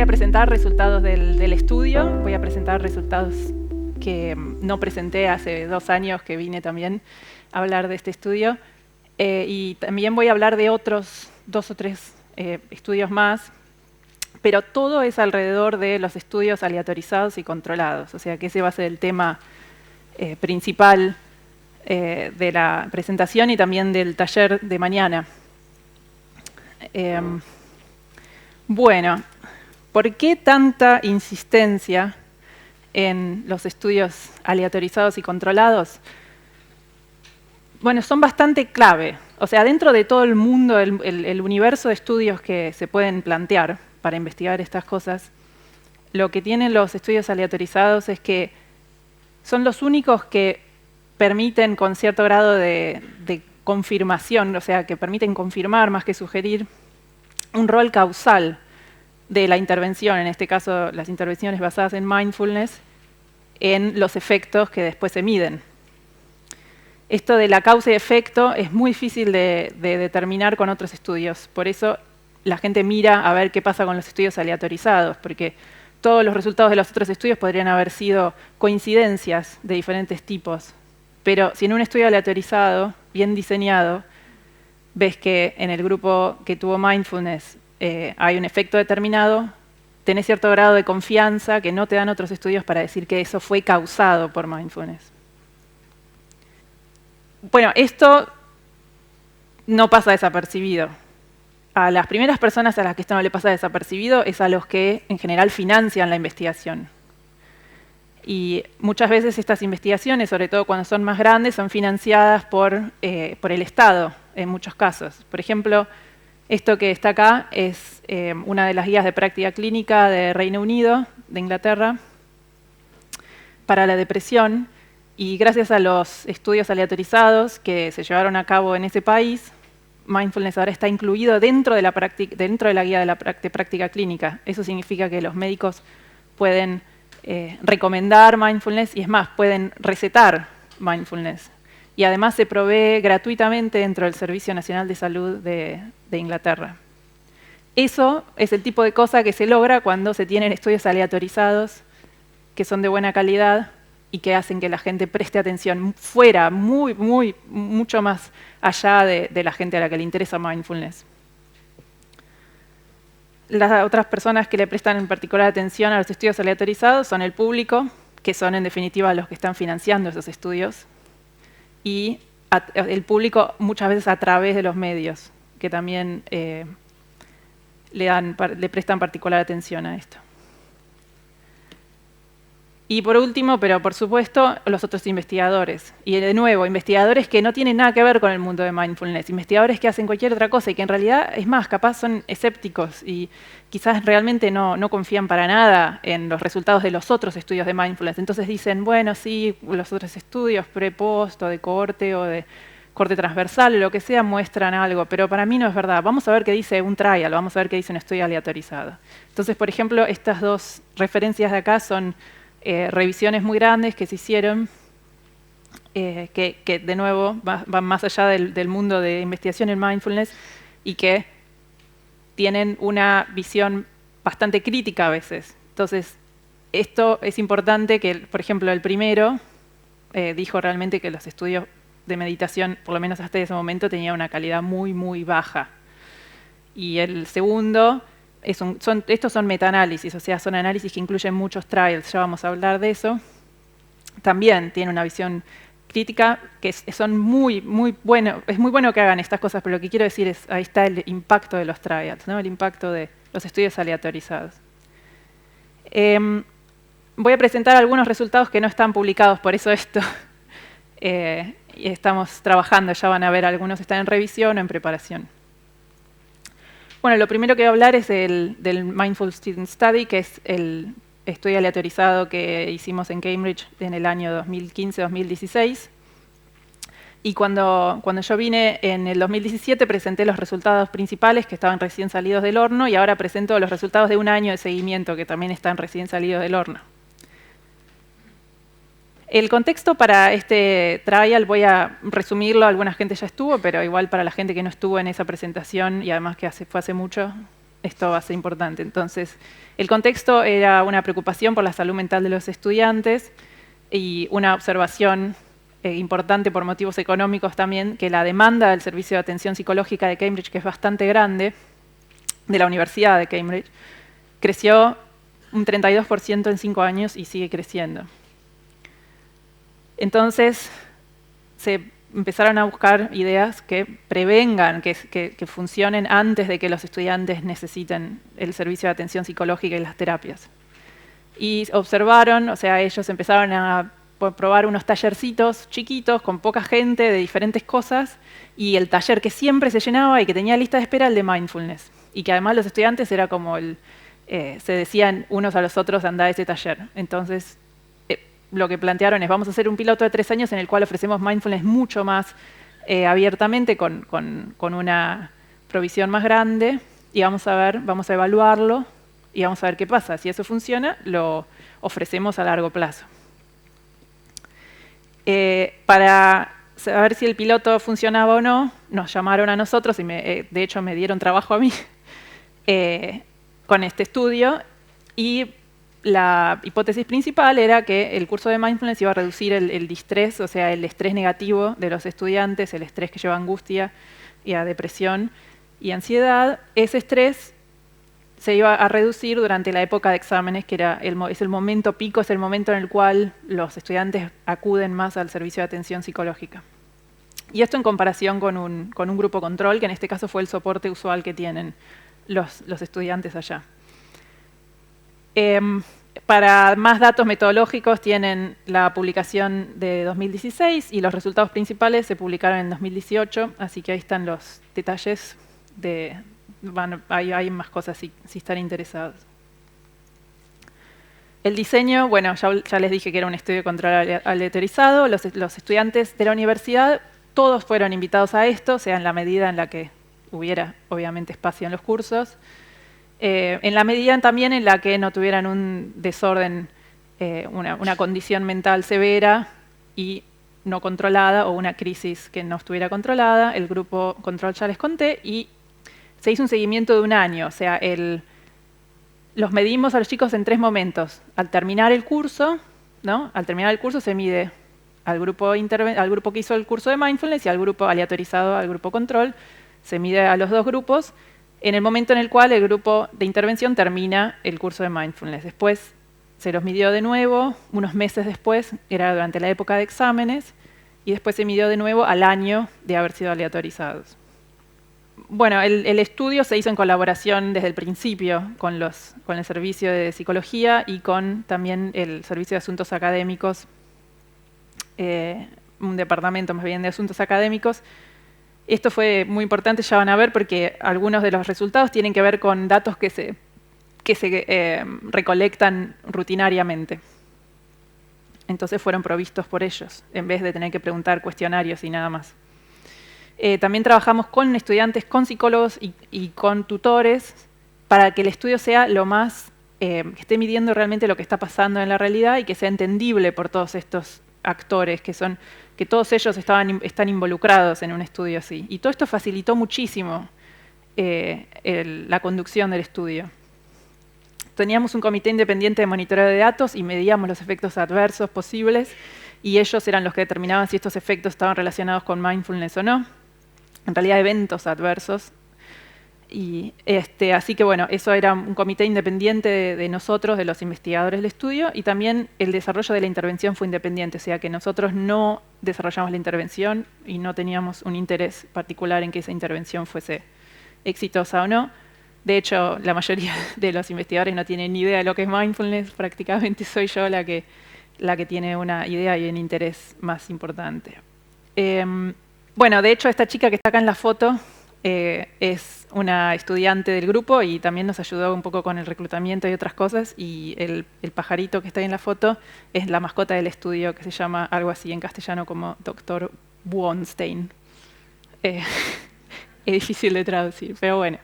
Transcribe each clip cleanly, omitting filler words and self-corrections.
a presentar resultados del estudio, voy a presentar resultados que no presenté hace 2 años, que vine también a hablar de este estudio, y también voy a hablar de otros 2 o 3 estudios más, pero todo es alrededor de los estudios aleatorizados y controlados, o sea que ese va a ser el tema principal de la presentación y también del taller de mañana. Bueno, ¿por qué tanta insistencia en los estudios aleatorizados y controlados? Bueno, son bastante clave. O sea, dentro de todo el mundo, el universo de estudios que se pueden plantear para investigar estas cosas, lo que tienen los estudios aleatorizados es que son los únicos que permiten con cierto grado de confirmación, o sea, que permiten confirmar más que sugerir un rol causal de la intervención, en este caso las intervenciones basadas en mindfulness, en los efectos que después se miden. Esto de la causa y efecto es muy difícil de determinar con otros estudios, por eso la gente mira a ver qué pasa con los estudios aleatorizados, porque todos los resultados de los otros estudios podrían haber sido coincidencias de diferentes tipos, pero si en un estudio aleatorizado, bien diseñado, ves que en el grupo que tuvo mindfulness hay un efecto determinado, tenés cierto grado de confianza que no te dan otros estudios para decir que eso fue causado por mindfulness. Bueno, esto no pasa desapercibido. A las primeras personas a las que esto no le pasa desapercibido es a los que en general financian la investigación. Y muchas veces estas investigaciones, sobre todo cuando son más grandes, son financiadas por el Estado, en muchos casos. Por ejemplo, esto que está acá es una de las guías de práctica clínica de Reino Unido, de Inglaterra, para la depresión. Y gracias a los estudios aleatorizados que se llevaron a cabo en ese país, mindfulness ahora está incluido dentro de la guía de práctica clínica. Eso significa que los médicos pueden recomendar mindfulness y es más, pueden recetar mindfulness. Y además se provee gratuitamente dentro del Servicio Nacional de Salud de Inglaterra. Eso es el tipo de cosa que se logra cuando se tienen estudios aleatorizados que son de buena calidad y que hacen que la gente preste atención fuera, mucho más allá de la gente a la que le interesa mindfulness. Las otras personas que le prestan en particular atención a los estudios aleatorizados son el público, que son en definitiva los que están financiando esos estudios, y el público muchas veces a través de los medios, que también le prestan particular atención a esto. Y por último, pero por supuesto, los otros investigadores. Y de nuevo, investigadores que no tienen nada que ver con el mundo de mindfulness, investigadores que hacen cualquier otra cosa y que en realidad, es más, capaz son escépticos y quizás realmente no confían para nada en los resultados de los otros estudios de mindfulness. Entonces dicen, bueno, sí, los otros estudios pre-post o de corte transversal o lo que sea muestran algo, pero para mí no es verdad. Vamos a ver qué dice un trial, vamos a ver qué dice un estudio aleatorizado. Entonces, por ejemplo, estas 2 referencias de acá son revisiones muy grandes que se hicieron, que de nuevo van más allá del mundo de investigación en mindfulness y que tienen una visión bastante crítica a veces. Entonces, esto es importante que, por ejemplo, el primero dijo realmente que los estudios de meditación, por lo menos hasta ese momento, tenían una calidad muy baja. Y el segundo, estos son metaanálisis, o sea, son análisis que incluyen muchos trials, ya vamos a hablar de eso. También tiene una visión crítica que son muy buenos. Es muy bueno que hagan estas cosas, pero lo que quiero decir es, ahí está el impacto de los trials, ¿no? El impacto de los estudios aleatorizados. Voy a presentar algunos resultados que no están publicados, por eso esto. Y estamos trabajando, ya van a ver, algunos están en revisión o en preparación. Bueno, lo primero que voy a hablar es del Mindful Student Study, que es el estudio aleatorizado que hicimos en Cambridge en el año 2015-2016. Y cuando yo vine en el 2017 presenté los resultados principales que estaban recién salidos del horno y ahora presento los resultados de un año de seguimiento que también están recién salidos del horno. El contexto para este trial voy a resumirlo, alguna gente ya estuvo, pero igual para la gente que no estuvo en esa presentación y además que fue hace mucho, esto va a ser importante. Entonces, el contexto era una preocupación por la salud mental de los estudiantes y una observación importante por motivos económicos también, que la demanda del servicio de atención psicológica de Cambridge, que es bastante grande, de la Universidad de Cambridge, creció un 32% en 5 años y sigue creciendo. Entonces, se empezaron a buscar ideas que prevengan, que funcionen antes de que los estudiantes necesiten el servicio de atención psicológica y las terapias. Y observaron, o sea, ellos empezaron a probar unos tallercitos chiquitos con poca gente de diferentes cosas, y el taller que siempre se llenaba y que tenía lista de espera, el de mindfulness. Y que además los estudiantes era como se decían unos a los otros, anda a ese taller. Entonces, lo que plantearon es, vamos a hacer un piloto de 3 años en el cual ofrecemos mindfulness mucho más abiertamente, con una provisión más grande, y vamos a evaluarlo, y vamos a ver qué pasa. Si eso funciona, lo ofrecemos a largo plazo. Para saber si el piloto funcionaba o no, nos llamaron a nosotros, y de hecho me dieron trabajo a mí, con este estudio, y la hipótesis principal era que el curso de mindfulness iba a reducir el distrés, o sea, el estrés negativo de los estudiantes, el estrés que lleva a angustia y a depresión y ansiedad. Ese estrés se iba a reducir durante la época de exámenes, que es el momento pico, es el momento en el cual los estudiantes acuden más al servicio de atención psicológica. Y esto en comparación con un grupo control, que en este caso fue el soporte usual que tienen los estudiantes allá. Para más datos metodológicos tienen la publicación de 2016 y los resultados principales se publicaron en 2018, así que ahí están los detalles. Hay más cosas si están interesados. El diseño, bueno, ya les dije que era un estudio de control aleatorizado. Los estudiantes de la universidad, todos fueron invitados a esto, o sea, en la medida en la que hubiera, obviamente, espacio en los cursos. En la medida también en la que no tuvieran un desorden, una condición mental severa y no controlada, o una crisis que no estuviera controlada. El grupo control ya les conté, y se hizo un seguimiento de 1 año. O sea, los medimos a los chicos en 3 momentos. Al terminar el curso, ¿no? Al terminar el curso se mide al grupo que hizo el curso de mindfulness y al grupo aleatorizado, al grupo control. Se mide a los 2 grupos en el momento en el cual el grupo de intervención termina el curso de mindfulness. Después se los midió de nuevo, unos meses después, era durante la época de exámenes, y después se midió de nuevo al año de haber sido aleatorizados. Bueno, el estudio se hizo en colaboración desde el principio con el servicio de psicología y con también el servicio de asuntos académicos, un departamento más bien de asuntos académicos. Esto fue muy importante, ya van a ver, porque algunos de los resultados tienen que ver con datos que se recolectan rutinariamente. Entonces fueron provistos por ellos, en vez de tener que preguntar cuestionarios y nada más. También trabajamos con estudiantes, con psicólogos y con tutores, para que el estudio sea lo más, que esté midiendo realmente lo que está pasando en la realidad y que sea entendible por todos estos actores, que todos ellos están involucrados en un estudio así. Y todo esto facilitó muchísimo la conducción del estudio. Teníamos un comité independiente de monitoreo de datos y medíamos los efectos adversos posibles, y ellos eran los que determinaban si estos efectos estaban relacionados con mindfulness o no. En realidad, eventos adversos. Y así que bueno, eso era un comité independiente de nosotros, de los investigadores del estudio, y también el desarrollo de la intervención fue independiente, o sea que nosotros no desarrollamos la intervención y no teníamos un interés particular en que esa intervención fuese exitosa o no. De hecho, la mayoría de los investigadores no tienen ni idea de lo que es mindfulness, prácticamente soy yo la que tiene una idea y un interés más importante. Bueno, de hecho, esta chica que está acá en la foto es una estudiante del grupo y también nos ayudó un poco con el reclutamiento y otras cosas, y el pajarito que está ahí en la foto es la mascota del estudio, que se llama algo así en castellano como Dr. Buonstein. Es difícil de traducir, pero bueno.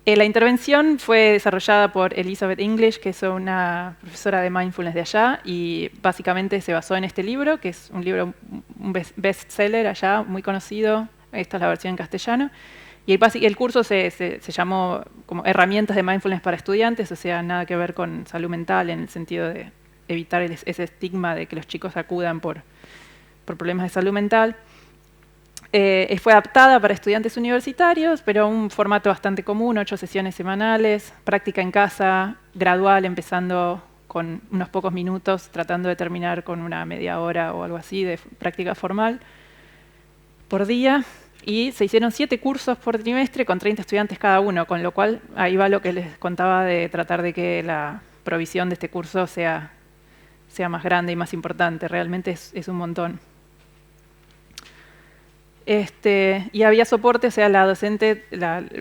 La intervención fue desarrollada por Elizabeth English, que es una profesora de mindfulness de allá, y básicamente se basó en este libro, que es un libro, un bestseller allá, muy conocido. Esta es la versión en castellano. Y el curso se llamó como Herramientas de Mindfulness para Estudiantes, o sea, nada que ver con salud mental en el sentido de evitar ese estigma de que los chicos acudan por problemas de salud mental. Fue adaptada para estudiantes universitarios, pero un formato bastante común, 8 sesiones semanales, práctica en casa, gradual, empezando con unos pocos minutos, tratando de terminar con una media hora o algo así de práctica formal por día. Y se hicieron 7 cursos por trimestre con 30 estudiantes cada uno, con lo cual ahí va lo que les contaba de tratar de que la provisión de este curso sea más grande y más importante. Realmente es un montón. Y había soporte, o sea, la docente,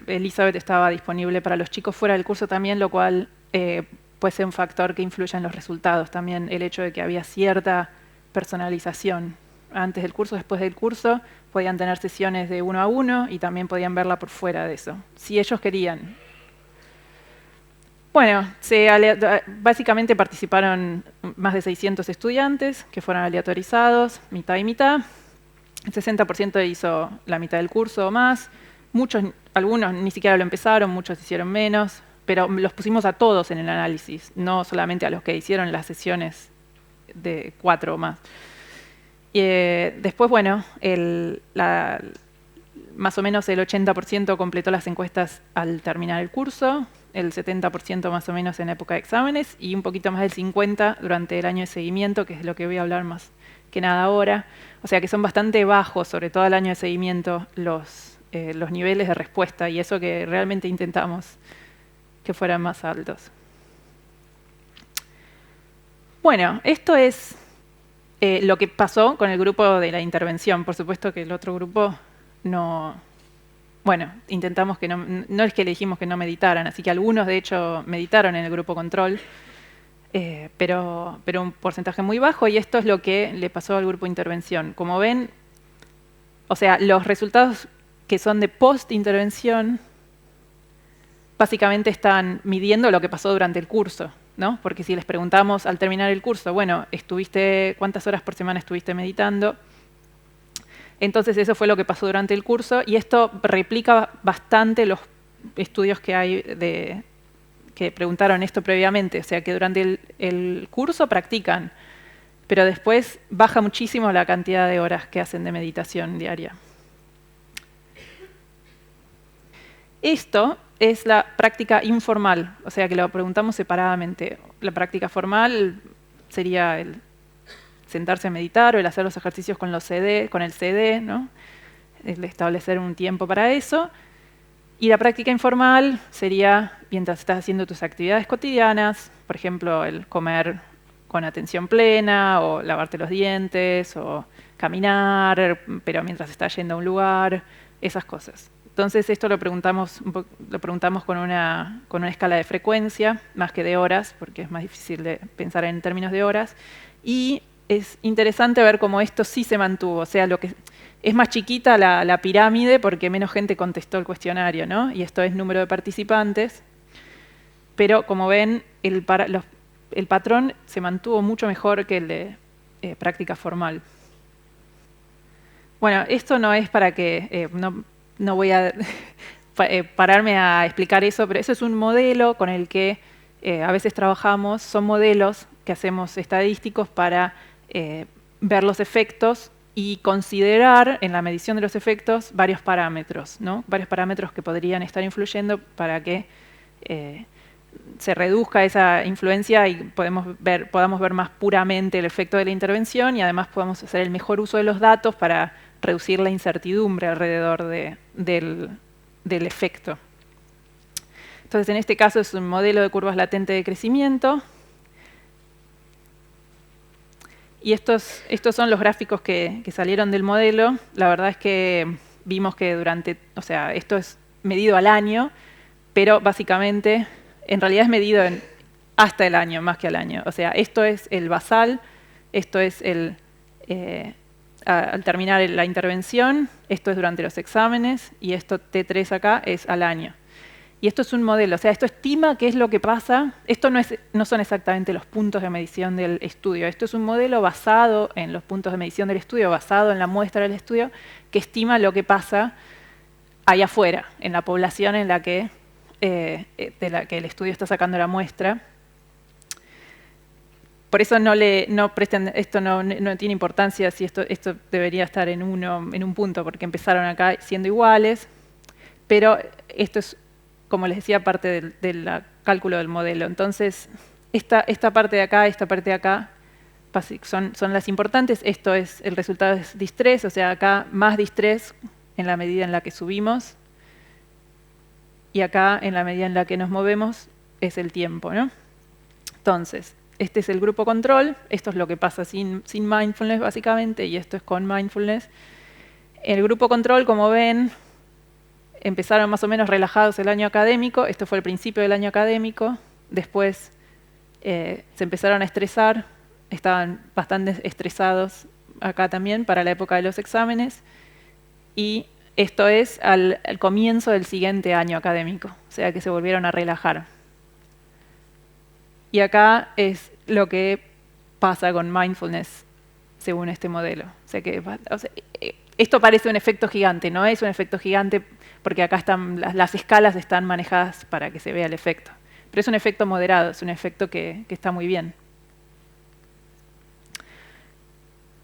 Elizabeth, estaba disponible para los chicos fuera del curso también, lo cual puede ser un factor que influye en los resultados. También el hecho de que había cierta personalización. Antes del curso, después del curso, podían tener sesiones de 1 a 1 y también podían verla por fuera de eso, si ellos querían. Bueno, básicamente participaron más de 600 estudiantes que fueron aleatorizados, mitad y mitad. El 60% hizo la mitad del curso o más. Algunos ni siquiera lo empezaron, muchos hicieron menos, pero los pusimos a todos en el análisis, no solamente a los que hicieron las sesiones de 4 o más. Después, bueno, más o menos el 80% completó las encuestas al terminar el curso, el 70% más o menos en época de exámenes y un poquito más del 50% durante el año de seguimiento, que es lo que voy a hablar más que nada ahora. O sea que son bastante bajos, sobre todo el año de seguimiento, los niveles de respuesta, y eso que realmente intentamos que fueran más altos. Bueno, esto es lo que pasó con el grupo de la intervención. Por supuesto que el otro grupo no... Bueno, intentamos que no es que le dijimos que no meditaran, así que algunos de hecho meditaron en el grupo control, pero un porcentaje muy bajo, y esto es lo que le pasó al grupo de intervención. Como ven, o sea, los resultados que son de post-intervención básicamente están midiendo lo que pasó durante el curso, ¿no? Porque si les preguntamos al terminar el curso, bueno, ¿cuántas horas por semana estuviste meditando? Entonces eso fue lo que pasó durante el curso, y esto replica bastante los estudios que hay que preguntaron esto previamente. O sea que durante el curso practican, pero después baja muchísimo la cantidad de horas que hacen de meditación diaria. Esto es la práctica informal, o sea que lo preguntamos separadamente. La práctica formal sería el sentarse a meditar o el hacer los ejercicios con el CD, ¿no? El establecer un tiempo para eso. Y la práctica informal sería mientras estás haciendo tus actividades cotidianas, por ejemplo, el comer con atención plena, o lavarte los dientes, o caminar, pero mientras estás yendo a un lugar, esas cosas. Entonces esto lo preguntamos con una escala de frecuencia, más que de horas, porque es más difícil de pensar en términos de horas. Y es interesante ver cómo esto sí se mantuvo. O sea, es más chiquita la pirámide porque menos gente contestó el cuestionario, ¿no? Y esto es número de participantes. Pero como ven, el patrón se mantuvo mucho mejor que el de práctica formal. Bueno, esto no es para que... no voy a pararme a explicar eso, pero eso es un modelo con el que a veces trabajamos. Son modelos que hacemos estadísticos para ver los efectos y considerar en la medición de los efectos varios parámetros, ¿no? Varios parámetros que podrían estar influyendo para que se reduzca esa influencia y podamos ver más puramente el efecto de la intervención, y además podamos hacer el mejor uso de los datos para reducir la incertidumbre alrededor del efecto. Entonces, en este caso es un modelo de curvas latentes de crecimiento. Y estos son los gráficos que salieron del modelo. La verdad es que vimos que esto es medido al año, pero básicamente, en realidad es medido hasta el año, más que al año. O sea, esto es el basal, esto es al terminar la intervención, esto es durante los exámenes, y esto T3 acá es al año. Y esto es un modelo, o sea, esto estima qué es lo que pasa. Esto no son exactamente los puntos de medición del estudio. Esto es un modelo basado en los puntos de medición del estudio, basado en la muestra del estudio, que estima lo que pasa ahí afuera, en la población en la que, de la que el estudio está sacando la muestra. Por eso esto no tiene importancia si esto debería estar en un punto, porque empezaron acá siendo iguales, pero esto es, como les decía, parte del cálculo del modelo. Entonces, esta parte de acá, esta parte de acá, son las importantes. Esto es, el resultado es distress, o sea, acá más distress en la medida en la que subimos, y acá, en la medida en la que nos movemos, es el tiempo, ¿no? Entonces, este es el grupo control, esto es lo que pasa sin mindfulness, básicamente, y esto es con mindfulness. El grupo control, como ven, empezaron más o menos relajados el año académico, esto fue el principio del año académico, después se empezaron a estresar, estaban bastante estresados acá también para la época de los exámenes, y esto es al comienzo del siguiente año académico, o sea que se volvieron a relajar. Y acá es lo que pasa con mindfulness según este modelo. Esto parece un efecto gigante, no es un efecto gigante porque acá están las escalas están manejadas para que se vea el efecto. Pero es un efecto moderado, es un efecto que está muy bien.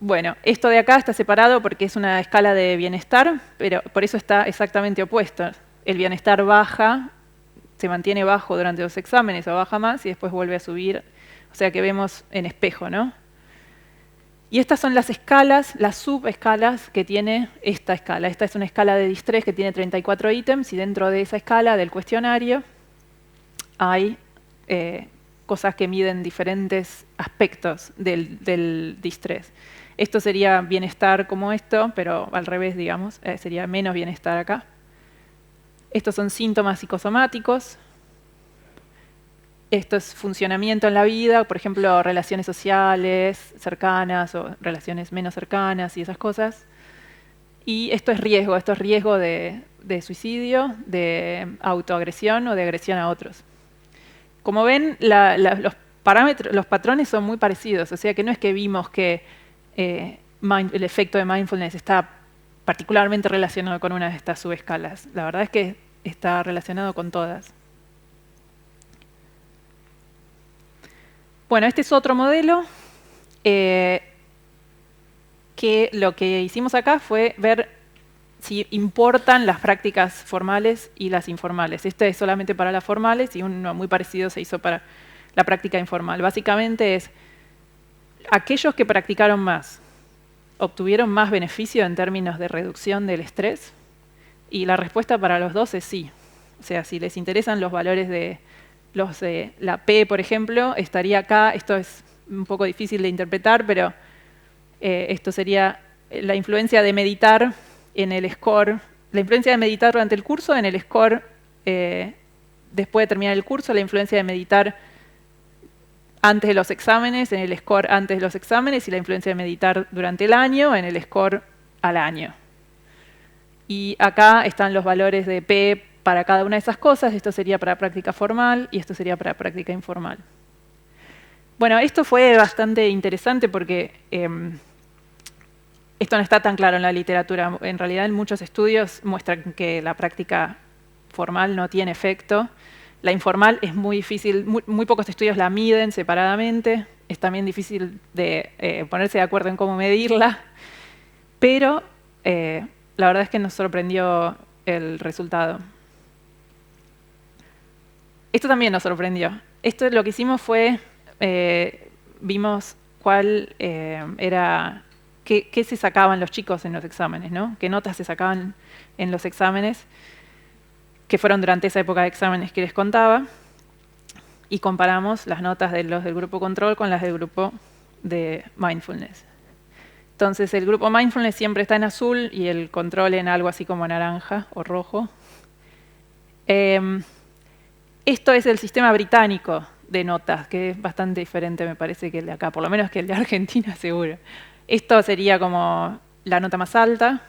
Bueno, esto de acá está separado porque es una escala de bienestar, pero por eso está exactamente opuesto. El bienestar baja, se mantiene bajo durante los exámenes o baja más y después vuelve a subir. O sea que vemos en espejo, ¿no? Y estas son las escalas, las subescalas que tiene esta escala. Esta es una escala de distress que tiene 34 ítems y dentro de esa escala del cuestionario hay cosas que miden diferentes aspectos del distress. Esto sería bienestar como esto, pero al revés, digamos, sería menos bienestar acá. Estos son síntomas psicosomáticos. Esto es funcionamiento en la vida, por ejemplo, relaciones sociales cercanas o relaciones menos cercanas y esas cosas. Y esto es riesgo de suicidio, de autoagresión o de agresión a otros. Como ven, los parámetros, los patrones son muy parecidos, o sea que no es que vimos que el efecto de mindfulness está particularmente relacionado con una de estas subescalas. La verdad es que está relacionado con todas. Bueno, este es otro modelo que lo que hicimos acá fue ver si importan las prácticas formales y las informales. Este es solamente para las formales y uno muy parecido se hizo para la práctica informal. Básicamente es aquellos que practicaron más, ¿obtuvieron más beneficio en términos de reducción del estrés? Y la respuesta para los dos es sí. O sea, si les interesan los valores de la P, por ejemplo, estaría acá. Esto es un poco difícil de interpretar, pero esto sería la influencia de meditar en el score. La influencia de meditar durante el curso en el score después de terminar el curso, la influencia de meditar antes de los exámenes, en el score antes de los exámenes, y la influencia de meditar durante el año, en el score al año. Y acá están los valores de P para cada una de esas cosas. Esto sería para práctica formal y esto sería para práctica informal. Bueno, esto fue bastante interesante porque esto no está tan claro en la literatura. En realidad, en muchos estudios muestran que la práctica formal no tiene efecto. La informal es muy difícil, muy pocos estudios la miden separadamente. Es también difícil de ponerse de acuerdo en cómo medirla. Pero la verdad es que nos sorprendió el resultado. Esto también nos sorprendió. Esto lo que hicimos fue, vimos cuál era, qué se sacaban los chicos en los exámenes, ¿no? Qué notas se sacaban en los exámenes, que fueron durante esa época de exámenes que les contaba, y comparamos las notas de los del grupo control con las del grupo de mindfulness. Entonces el grupo mindfulness siempre está en azul y el control en algo así como naranja o rojo. Esto es el sistema británico de notas, que es bastante diferente, me parece, que el de acá, por lo menos que el de Argentina, seguro. Esto sería como la nota más alta.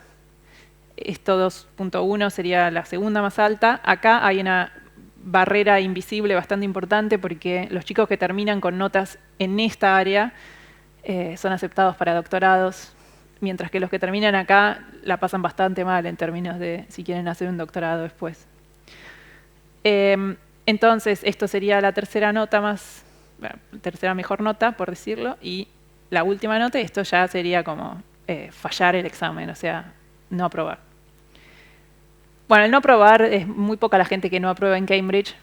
Esto 2.1 sería la segunda más alta. Acá hay una barrera invisible bastante importante porque los chicos que terminan con notas en esta área son aceptados para doctorados mientras que los que terminan acá la pasan bastante mal en términos de si quieren hacer un doctorado después. Entonces, esto sería la tercera nota más, bueno, tercera mejor nota, por decirlo, y la última nota, esto ya sería como fallar el examen, o sea, no aprobar. Bueno, el no aprobar, es muy poca la gente que no aprueba en Cambridge.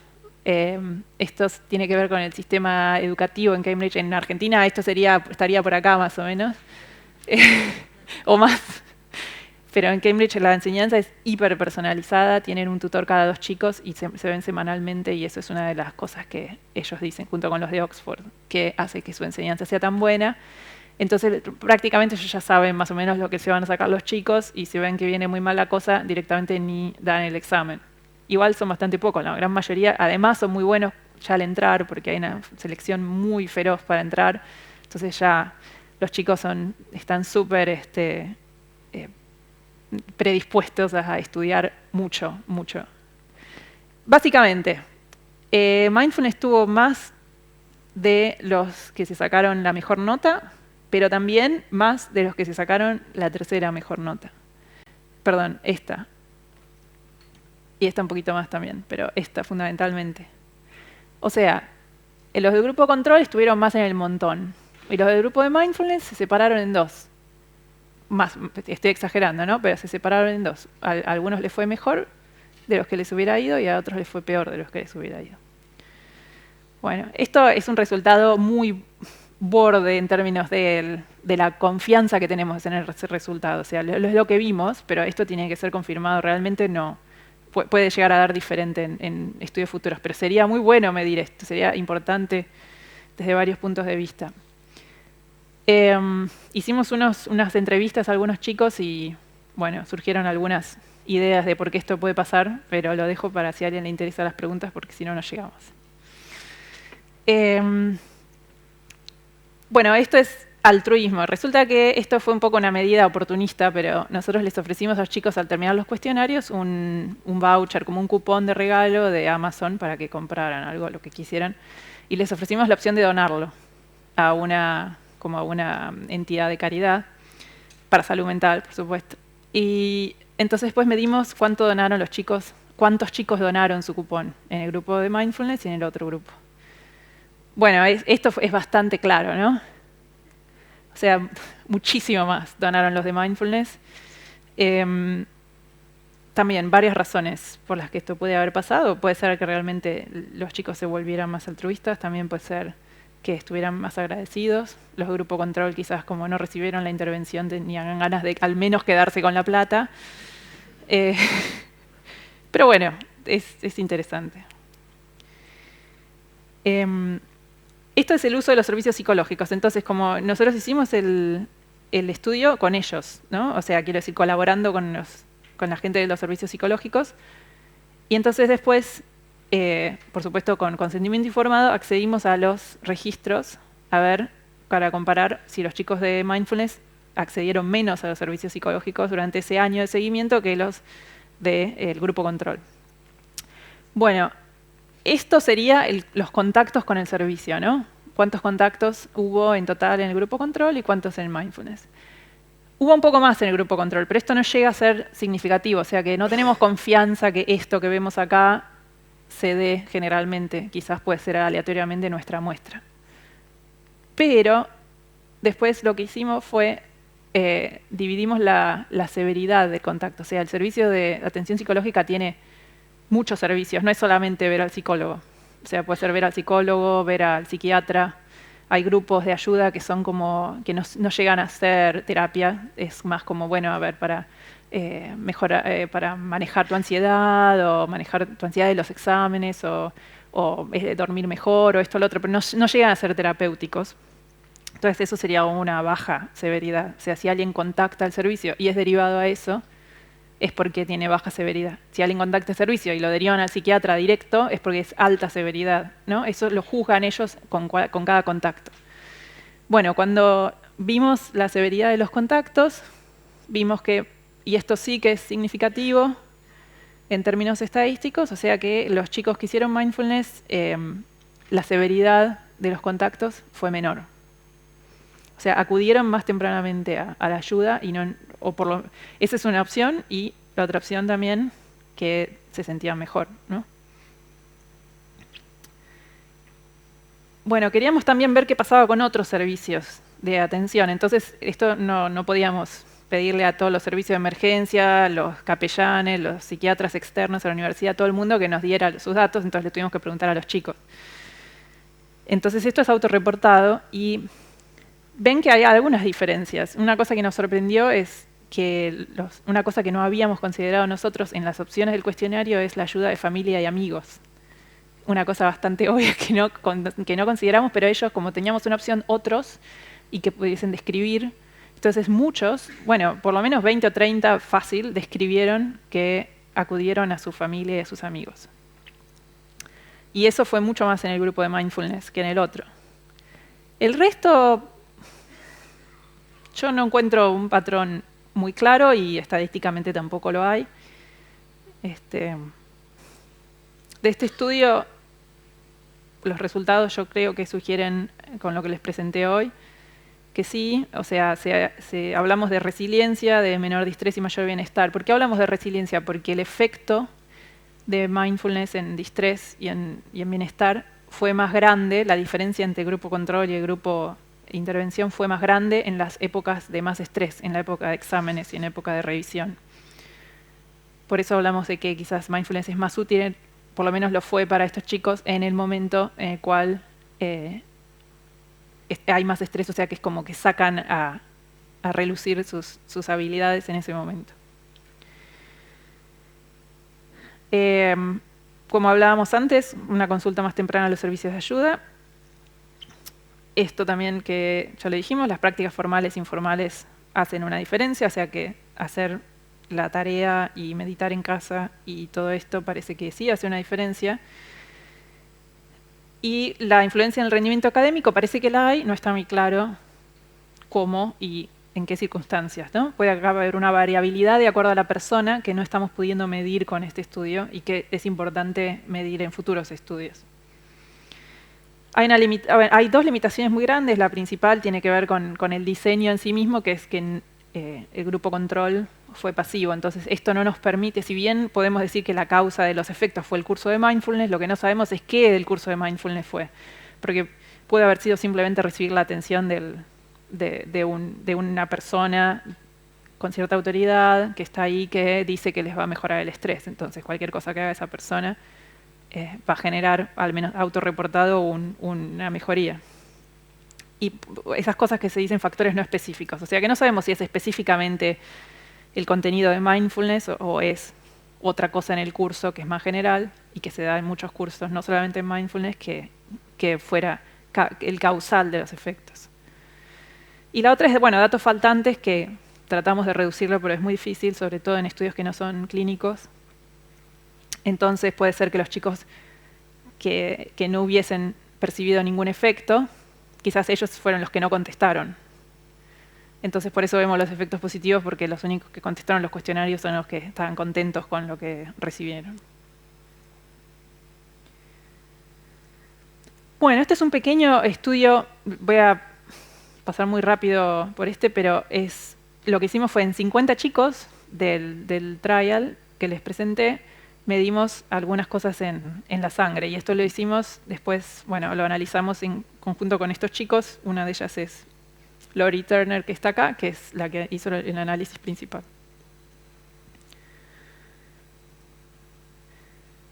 Esto tiene que ver con el sistema educativo en Cambridge. En Argentina esto estaría por acá más o menos, o más. Pero en Cambridge la enseñanza es hiper personalizada, tienen un tutor cada 2 chicos y se ven semanalmente, y eso es una de las cosas que ellos dicen, junto con los de Oxford, que hace que su enseñanza sea tan buena. Entonces, prácticamente ellos ya saben más o menos lo que se van a sacar los chicos, y si ven que viene muy mal la cosa, directamente ni dan el examen. Igual son bastante pocos, la gran mayoría. Además son muy buenos ya al entrar, porque hay una selección muy feroz para entrar. Entonces ya los chicos están súper predispuestos a estudiar mucho, mucho. Básicamente, Mindfulness tuvo más de los que se sacaron la mejor nota, pero también más de los que se sacaron la tercera mejor nota. Perdón, esta. Y esta un poquito más también, pero esta fundamentalmente. O sea, los del grupo control estuvieron más en el montón, y los del grupo de Mindfulness se separaron en 2. Más, estoy exagerando, ¿no? Pero se separaron en 2. A algunos les fue mejor de los que les hubiera ido, y a otros les fue peor de los que les hubiera ido. Bueno, esto es un resultado muy borde en términos de la confianza que tenemos en ese resultado. O sea, es lo que vimos, pero esto tiene que ser confirmado. Realmente no. Puede llegar a dar diferente en estudios futuros, pero sería muy bueno medir esto. Sería importante desde varios puntos de vista. Hicimos unas entrevistas a algunos chicos y, bueno, surgieron algunas ideas de por qué esto puede pasar, pero lo dejo para si a alguien le interesan las preguntas, porque si no, no llegamos. Bueno, esto es altruismo. Resulta que esto fue un poco una medida oportunista, pero nosotros les ofrecimos a los chicos al terminar los cuestionarios un voucher, como un cupón de regalo de Amazon para que compraran algo, lo que quisieran, y les ofrecimos la opción de donarlo a una entidad de caridad, para salud mental, por supuesto. Y entonces después medimos cuánto donaron los chicos, cuántos chicos donaron su cupón en el grupo de Mindfulness y en el otro grupo. Bueno, esto es bastante claro, ¿no? O sea, muchísimo más donaron los de Mindfulness. También varias razones por las que esto puede haber pasado. Puede ser que realmente los chicos se volvieran más altruistas, también puede ser que estuvieran más agradecidos. Los de grupo control quizás como no recibieron la intervención tenían ganas de al menos quedarse con la plata. Pero bueno, es interesante. Esto es el uso de los servicios psicológicos. Entonces, como nosotros hicimos el estudio con ellos, ¿no? O sea, quiero decir, colaborando con la gente de los servicios psicológicos. Y entonces después, por supuesto con consentimiento informado, accedimos a los registros para comparar si los chicos de Mindfulness accedieron menos a los servicios psicológicos durante ese año de seguimiento que los del grupo control. Bueno, esto sería los contactos con el servicio, ¿no? ¿Cuántos contactos hubo en total en el grupo control y cuántos en Mindfulness? Hubo un poco más en el grupo control, pero esto no llega a ser significativo, o sea que no tenemos confianza que esto que vemos acá se dé generalmente, quizás puede ser aleatoriamente nuestra muestra. Pero después lo que hicimos fue dividimos la severidad del contacto, o sea, el servicio de atención psicológica tiene muchos servicios, no es solamente ver al psicólogo. O sea, puede ser ver al psicólogo, ver al psiquiatra. Hay grupos de ayuda que son como que no llegan a hacer terapia, es más como, bueno, a ver, para mejorar, para manejar tu ansiedad o manejar tu ansiedad de los exámenes o dormir mejor o esto o lo otro, pero no llegan a ser terapéuticos. Entonces eso sería una baja severidad. O sea, si alguien contacta al servicio y es derivado a eso, es porque tiene baja severidad. Si alguien contacta el servicio y lo derivan al psiquiatra directo, es porque es alta severidad, ¿no? Eso lo juzgan ellos con cada contacto. Bueno, cuando vimos la severidad de los contactos, vimos que, y esto sí que es significativo en términos estadísticos, o sea que los chicos que hicieron mindfulness, la severidad de los contactos fue menor. O sea, acudieron más tempranamente a la ayuda y no, esa es una opción, y la otra opción también, que se sentían mejor, ¿no? Bueno, queríamos también ver qué pasaba con otros servicios de atención. Entonces, esto no podíamos pedirle a todos los servicios de emergencia, los capellanes, los psiquiatras externos a la universidad, todo el mundo que nos diera sus datos, entonces le tuvimos que preguntar a los chicos. Entonces, esto es autorreportado y ven que hay algunas diferencias. Una cosa que nos sorprendió es que una cosa que no habíamos considerado nosotros en las opciones del cuestionario es la ayuda de familia y amigos. Una cosa bastante obvia que no consideramos, pero ellos, como teníamos una opción otros, y que pudiesen describir, entonces muchos, bueno, por lo menos 20 o 30 fácil, describieron que acudieron a su familia y a sus amigos. Y eso fue mucho más en el grupo de mindfulness que en el otro. El resto, yo no encuentro un patrón muy claro y estadísticamente tampoco lo hay. De este estudio, los resultados yo creo que sugieren, con lo que les presenté hoy, que sí, o sea, hablamos de resiliencia, de menor distrés y mayor bienestar. ¿Por qué hablamos de resiliencia? Porque el efecto de mindfulness en distrés y en bienestar fue más grande, la diferencia entre grupo control y el grupo intervención fue más grande en las épocas de más estrés, en la época de exámenes y en la época de revisión. Por eso hablamos de que quizás mindfulness es más útil, por lo menos lo fue para estos chicos en el momento en el cual hay más estrés, o sea que es como que sacan a relucir sus habilidades en ese momento. Como hablábamos antes, una consulta más temprana a los servicios de ayuda. Esto también que ya lo dijimos, las prácticas formales e informales hacen una diferencia, o sea que hacer la tarea y meditar en casa y todo esto parece que sí hace una diferencia. Y la influencia en el rendimiento académico parece que la hay, no está muy claro cómo y en qué circunstancias, ¿no? Puede haber una variabilidad de acuerdo a la persona que no estamos pudiendo medir con este estudio y que es importante medir en futuros estudios. Hay dos limitaciones muy grandes. La principal tiene que ver con el diseño en sí mismo, que es que el grupo control fue pasivo. Entonces, esto no nos permite, si bien podemos decir que la causa de los efectos fue el curso de mindfulness, lo que no sabemos es qué del curso de mindfulness fue. Porque puede haber sido simplemente recibir la atención de una persona con cierta autoridad que está ahí, que dice que les va a mejorar el estrés. Entonces, cualquier cosa que haga esa persona va a generar, al menos autorreportado, una mejoría. Y esas cosas que se dicen factores no específicos. O sea que no sabemos si es específicamente el contenido de mindfulness o es otra cosa en el curso que es más general y que se da en muchos cursos, no solamente en mindfulness, que fuera el causal de los efectos. Y la otra es, bueno, datos faltantes, que tratamos de reducirlo, pero es muy difícil, sobre todo en estudios que no son clínicos. Entonces puede ser que los chicos que no hubiesen percibido ningún efecto, quizás ellos fueron los que no contestaron. Entonces por eso vemos los efectos positivos, porque los únicos que contestaron los cuestionarios son los que estaban contentos con lo que recibieron. Bueno, este es un pequeño estudio, voy a pasar muy rápido por pero lo que hicimos fue en 50 chicos del trial que les presenté, medimos algunas cosas en la sangre, y esto lo hicimos después, bueno, lo analizamos en conjunto con estos chicos. Una de ellas es Lori Turner, que está acá, que es la que hizo el análisis principal.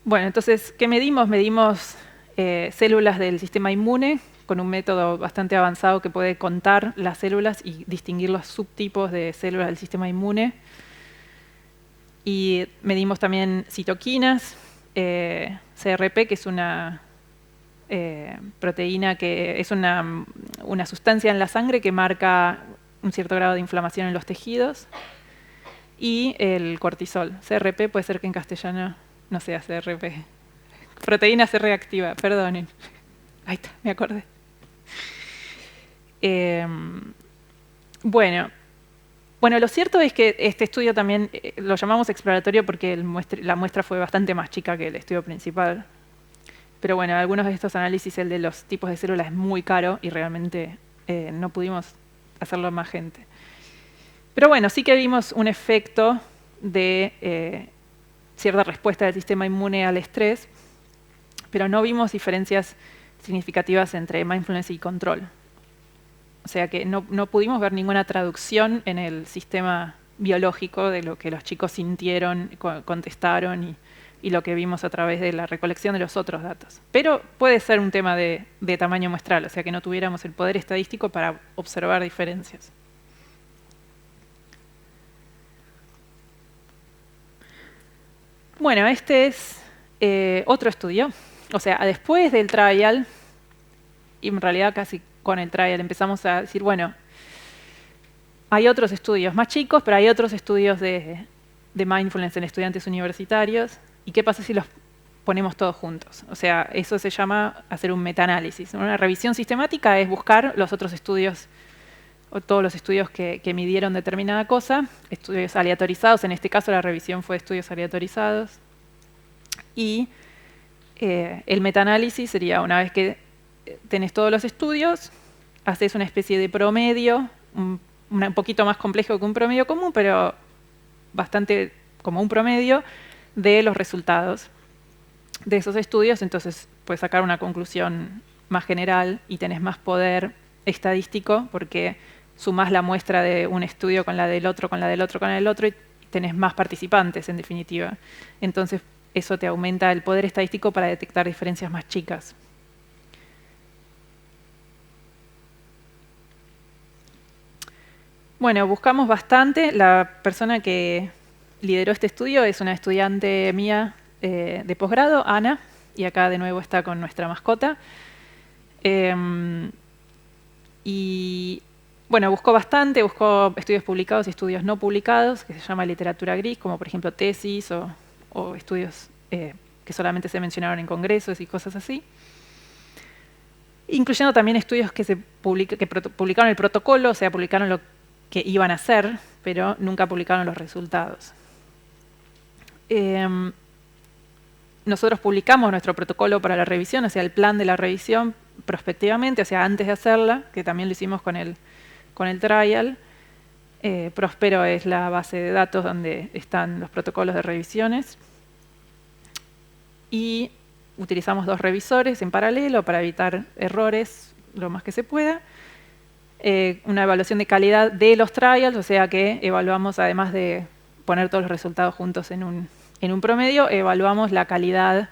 Bueno, entonces, ¿qué medimos? Medimos células del sistema inmune con un método bastante avanzado que puede contar las células y distinguir los subtipos de células del sistema inmune. Y medimos también citoquinas, CRP, que es una proteína que es una sustancia en la sangre que marca un cierto grado de inflamación en los tejidos, y el cortisol. CRP puede ser que en castellano no sea CRP. Proteína C reactiva, perdonen. Ahí está, me acordé. Bueno, lo cierto es que este estudio también lo llamamos exploratorio porque la muestra fue bastante más chica que el estudio principal. Pero bueno, algunos de estos análisis, el de los tipos de células, es muy caro y realmente no pudimos hacerlo más gente. Pero bueno, sí que vimos un efecto de cierta respuesta del sistema inmune al estrés, pero no vimos diferencias significativas entre mindfulness y control. O sea que no pudimos ver ninguna traducción en el sistema biológico de lo que los chicos sintieron, contestaron y lo que vimos a través de la recolección de los otros datos. Pero puede ser un tema de tamaño muestral, o sea que no tuviéramos el poder estadístico para observar diferencias. Bueno, este es otro estudio. O sea, después del trial, y en realidad casi con el trial empezamos a decir, bueno, hay otros estudios más chicos, pero hay otros estudios de mindfulness en estudiantes universitarios. ¿Y qué pasa si los ponemos todos juntos? O sea, eso se llama hacer un metaanálisis. Una revisión sistemática es buscar los otros estudios, o todos los estudios que midieron determinada cosa, estudios aleatorizados, en este caso la revisión fue estudios aleatorizados. Y el metaanálisis sería, una vez que tenés todos los estudios, haces una especie de promedio, un poquito más complejo que un promedio común, pero bastante como un promedio de los resultados de esos estudios. Entonces puedes sacar una conclusión más general y tenés más poder estadístico porque sumás la muestra de un estudio con la del otro, con la del otro, con el otro y tenés más participantes en definitiva. Entonces eso te aumenta el poder estadístico para detectar diferencias más chicas. Bueno, buscamos bastante. La persona que lideró este estudio es una estudiante mía de posgrado, Ana, y acá de nuevo está con nuestra mascota. Y bueno, buscó bastante, buscó estudios publicados y estudios no publicados, que se llama literatura gris, como por ejemplo tesis o estudios que solamente se mencionaron en congresos y cosas así. Incluyendo también estudios que publicaron el protocolo, o sea, publicaron lo que iban a hacer, pero nunca publicaron los resultados. Nosotros publicamos nuestro protocolo para la revisión, o sea, el plan de la revisión prospectivamente, o sea, antes de hacerla, que también lo hicimos con el trial. Prospero es la base de datos donde están los protocolos de revisiones. Y utilizamos 2 revisores en paralelo para evitar errores lo más que se pueda. Una evaluación de calidad de los trials, o sea que evaluamos, además de poner todos los resultados juntos en un promedio, evaluamos la calidad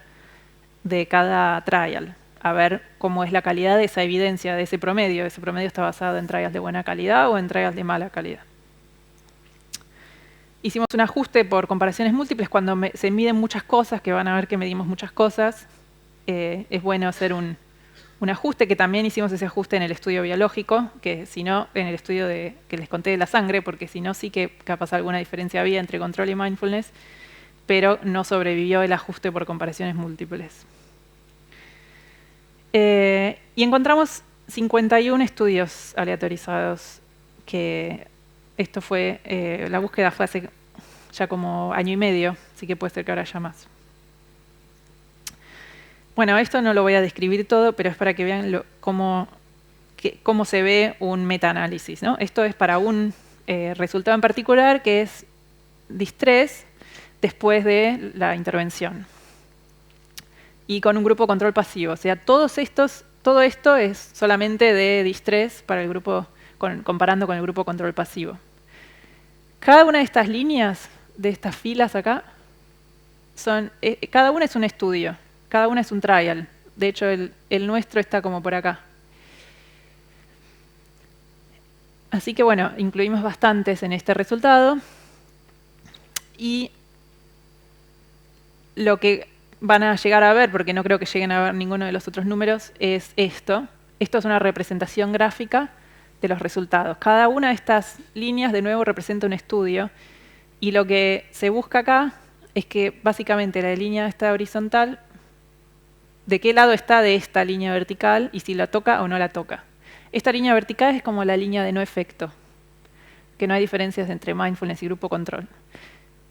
de cada trial, a ver cómo es la calidad de esa evidencia, de ese promedio. Ese promedio está basado en trials de buena calidad o en trials de mala calidad. Hicimos un ajuste por comparaciones múltiples. Cuando se miden muchas cosas, que van a ver que medimos muchas cosas, es bueno hacer un ajuste, que también hicimos ese ajuste en el estudio biológico, que si no, en el estudio que les conté de la sangre, porque si no sí que capaz alguna diferencia había entre control y mindfulness, pero no sobrevivió el ajuste por comparaciones múltiples. Y encontramos 51 estudios aleatorizados, que esto fue, la búsqueda fue hace ya como año y medio, así que puede ser que ahora haya más. Bueno, esto no lo voy a describir todo, pero es para que vean cómo se ve un metaanálisis, ¿no? Esto es para un resultado en particular, que es distrés después de la intervención. Y con un grupo control pasivo. O sea, todo esto es solamente de distrés para el grupo, comparando con el grupo control pasivo. Cada una de estas líneas, de estas filas acá, cada una es un estudio. Cada una es un trial. De hecho, el nuestro está como por acá. Así que bueno, incluimos bastantes en este resultado. Y lo que van a llegar a ver, porque no creo que lleguen a ver ninguno de los otros números, es esto. Esto es una representación gráfica de los resultados. Cada una de estas líneas, de nuevo, representa un estudio. Y lo que se busca acá es que básicamente la línea esta horizontal, de qué lado está de esta línea vertical y si la toca o no la toca. Esta línea vertical es como la línea de no efecto, que no hay diferencias entre mindfulness y grupo control.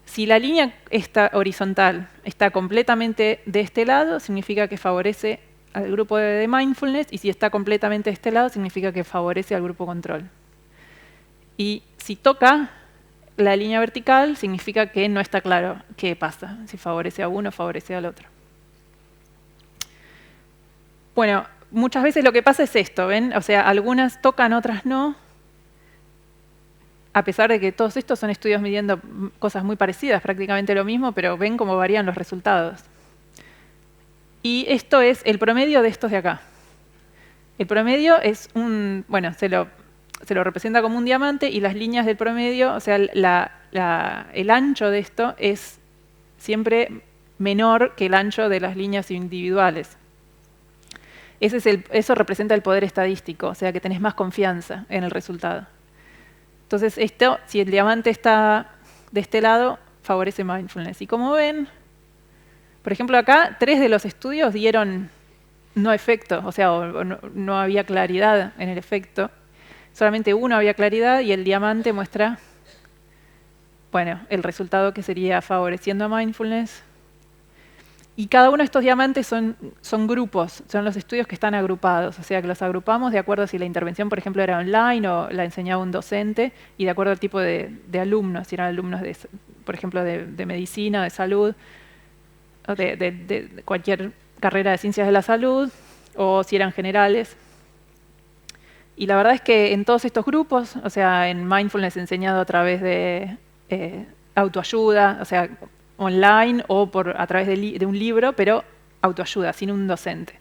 Si la línea esta horizontal está completamente de este lado, significa que favorece al grupo de mindfulness, y si está completamente de este lado, significa que favorece al grupo control. Y si toca la línea vertical, significa que no está claro qué pasa, si favorece a uno o favorece al otro. Bueno, muchas veces lo que pasa es esto, ¿ven? O sea, algunas tocan, otras no. A pesar de que todos estos son estudios midiendo cosas muy parecidas, prácticamente lo mismo, pero ven cómo varían los resultados. Y esto es el promedio de estos de acá. El promedio es bueno, se lo representa como un diamante y las líneas del promedio, o sea, el ancho de esto es siempre menor que el ancho de las líneas individuales. Eso representa el poder estadístico, o sea que tenés más confianza en el resultado. Entonces, si el diamante está de este lado, favorece mindfulness. Y como ven, por ejemplo, acá 3 de los estudios dieron no efecto, o sea, no había claridad en el efecto. Solamente uno había claridad y el diamante muestra, bueno, el resultado que sería favoreciendo a mindfulness. Y cada uno de estos diamantes son grupos, son los estudios que están agrupados, o sea que los agrupamos de acuerdo a si la intervención, por ejemplo, era online o la enseñaba un docente, y de acuerdo al tipo de alumnos, si eran alumnos, por ejemplo, de medicina, de salud, o de cualquier carrera de ciencias de la salud, o si eran generales. Y la verdad es que en todos estos grupos, o sea, en mindfulness enseñado a través de autoayuda, o sea, online o a través de un libro, pero autoayuda, sin un docente.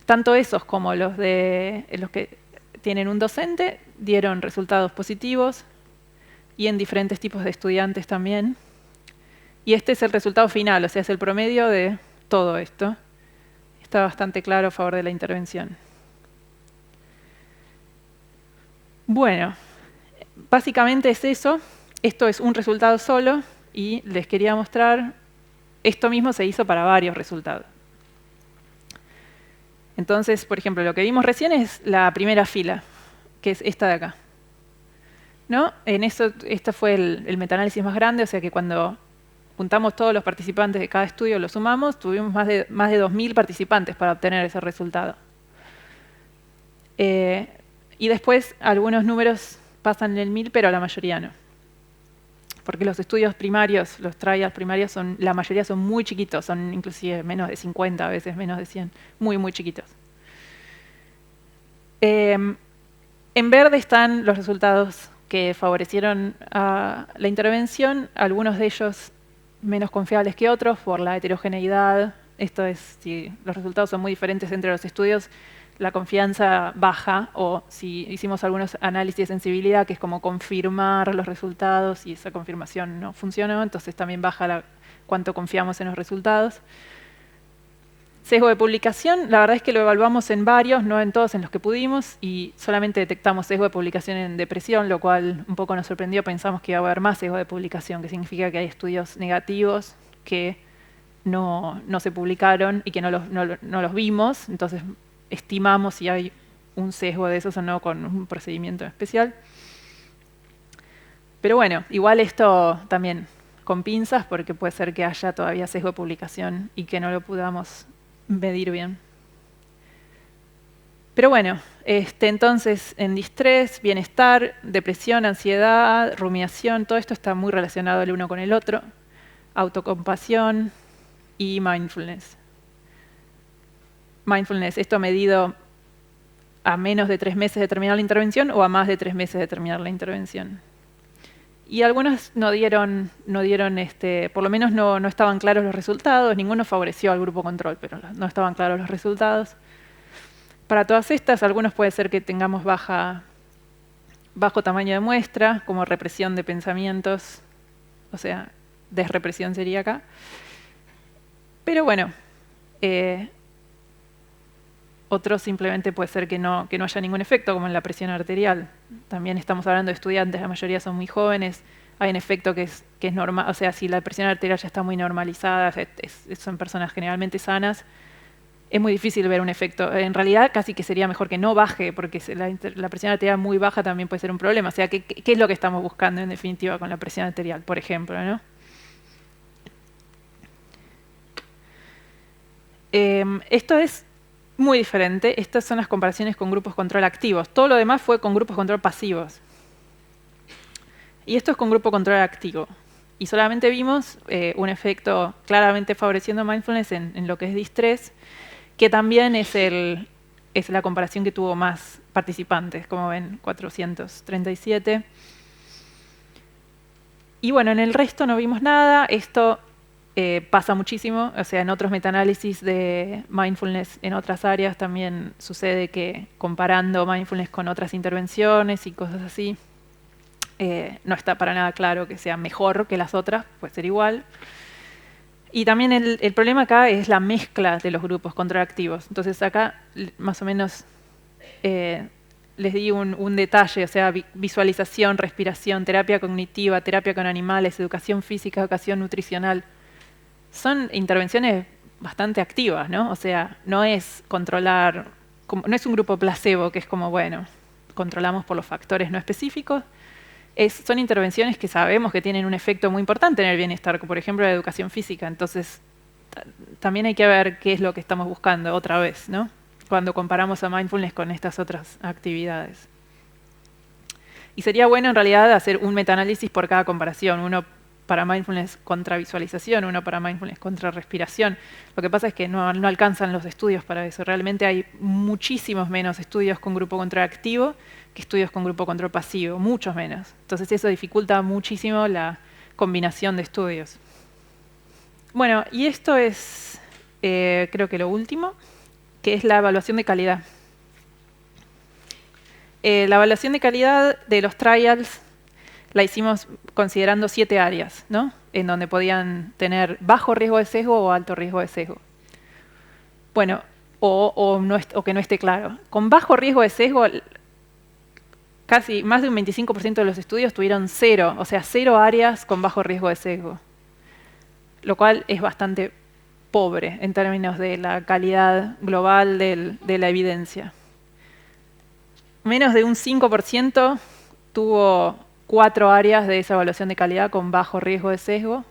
Tanto esos como los que tienen un docente dieron resultados positivos y en diferentes tipos de estudiantes también. Y este es el resultado final, o sea, es el promedio de todo esto. Está bastante claro a favor de la intervención. Bueno, básicamente es eso. Esto es un resultado solo. Y les quería mostrar, esto mismo se hizo para varios resultados. Entonces, por ejemplo, lo que vimos recién es la primera fila, que es esta de acá. ¿No? Este fue el metaanálisis más grande, o sea que cuando juntamos todos los participantes de cada estudio, lo sumamos, tuvimos más de 2.000 participantes para obtener ese resultado. Y después algunos números pasan en el 1000, pero la mayoría no. Porque los estudios primarios, los trials primarios, la mayoría son muy chiquitos, son inclusive menos de 50, a veces menos de 100, muy, muy chiquitos. En verde están los resultados que favorecieron a la intervención, algunos de ellos menos confiables que otros por la heterogeneidad. Esto es, si los resultados son muy diferentes entre los estudios, la confianza baja, o si hicimos algunos análisis de sensibilidad, que es como confirmar los resultados y esa confirmación no funcionó, entonces también baja cuánto confiamos en los resultados. Sesgo de publicación, la verdad es que lo evaluamos en varios, no en todos en los que pudimos, y solamente detectamos sesgo de publicación en depresión, lo cual un poco nos sorprendió, pensamos que iba a haber más sesgo de publicación, que significa que hay estudios negativos que no se publicaron y que no los vimos, entonces estimamos si hay un sesgo de esos o no con un procedimiento especial. Pero bueno, igual esto también con pinzas, porque puede ser que haya todavía sesgo de publicación y que no lo podamos medir bien. Pero bueno, entonces en distrés, bienestar, depresión, ansiedad, rumiación, todo esto está muy relacionado el uno con el otro. Autocompasión y mindfulness. Mindfulness, esto medido a menos de 3 meses de terminar la intervención o a más de 3 meses de terminar la intervención. Y algunos no dieron por lo menos no estaban claros los resultados, ninguno favoreció al grupo control, pero no estaban claros los resultados. Para todas estas, algunos puede ser que tengamos bajo tamaño de muestra, como represión de pensamientos, o sea, desrepresión sería acá. Pero bueno, otros simplemente puede ser que no haya ningún efecto, como en la presión arterial. También estamos hablando de estudiantes, la mayoría son muy jóvenes. Hay un efecto que es normal, o sea, si la presión arterial ya está muy normalizada, son personas generalmente sanas, es muy difícil ver un efecto. En realidad, casi que sería mejor que no baje, porque la presión arterial muy baja también puede ser un problema. O sea, ¿qué es lo que estamos buscando en definitiva con la presión arterial, por ejemplo, ¿no? Esto es muy diferente. Estas son las comparaciones con grupos control activos. Todo lo demás fue con grupos control pasivos. Y esto es con grupo control activo. Y solamente vimos un efecto claramente favoreciendo mindfulness en lo que es distrés, que también es la comparación que tuvo más participantes, como ven, 437. Y bueno, en el resto no vimos nada. Esto pasa muchísimo. O sea, en otros metaanálisis de mindfulness en otras áreas también sucede que comparando mindfulness con otras intervenciones y cosas así, no está para nada claro que sea mejor que las otras, puede ser igual. Y también el problema acá es la mezcla de los grupos contraactivos. Entonces acá más o menos les di un detalle, o sea, visualización, respiración, terapia cognitiva, terapia con animales, educación física, educación nutricional. Son intervenciones bastante activas, ¿no? O sea, no es controlar, no es un grupo placebo que es como, bueno, controlamos por los factores no específicos. Son intervenciones que sabemos que tienen un efecto muy importante en el bienestar, como por ejemplo la educación física. Entonces, también hay que ver qué es lo que estamos buscando otra vez, ¿no? Cuando comparamos a mindfulness con estas otras actividades. Y sería bueno en realidad hacer un metaanálisis por cada comparación, uno para mindfulness contra visualización, uno para mindfulness contra respiración. Lo que pasa es que no alcanzan los estudios para eso. Realmente hay muchísimos menos estudios con grupo control activo que estudios con grupo control pasivo, muchos menos. Entonces eso dificulta muchísimo la combinación de estudios. Bueno, y esto es creo que lo último, que es la evaluación de calidad. La evaluación de calidad de los trials la hicimos considerando 7 áreas, ¿no? En donde podían tener bajo riesgo de sesgo o alto riesgo de sesgo. Bueno, o que no esté claro. Con bajo riesgo de sesgo, casi más de un 25% de los estudios tuvieron 0, o sea, 0 áreas con bajo riesgo de sesgo, lo cual es bastante pobre en términos de la calidad global de la evidencia. Menos de un 5% tuvo 4 áreas de esa evaluación de calidad con bajo riesgo de sesgo.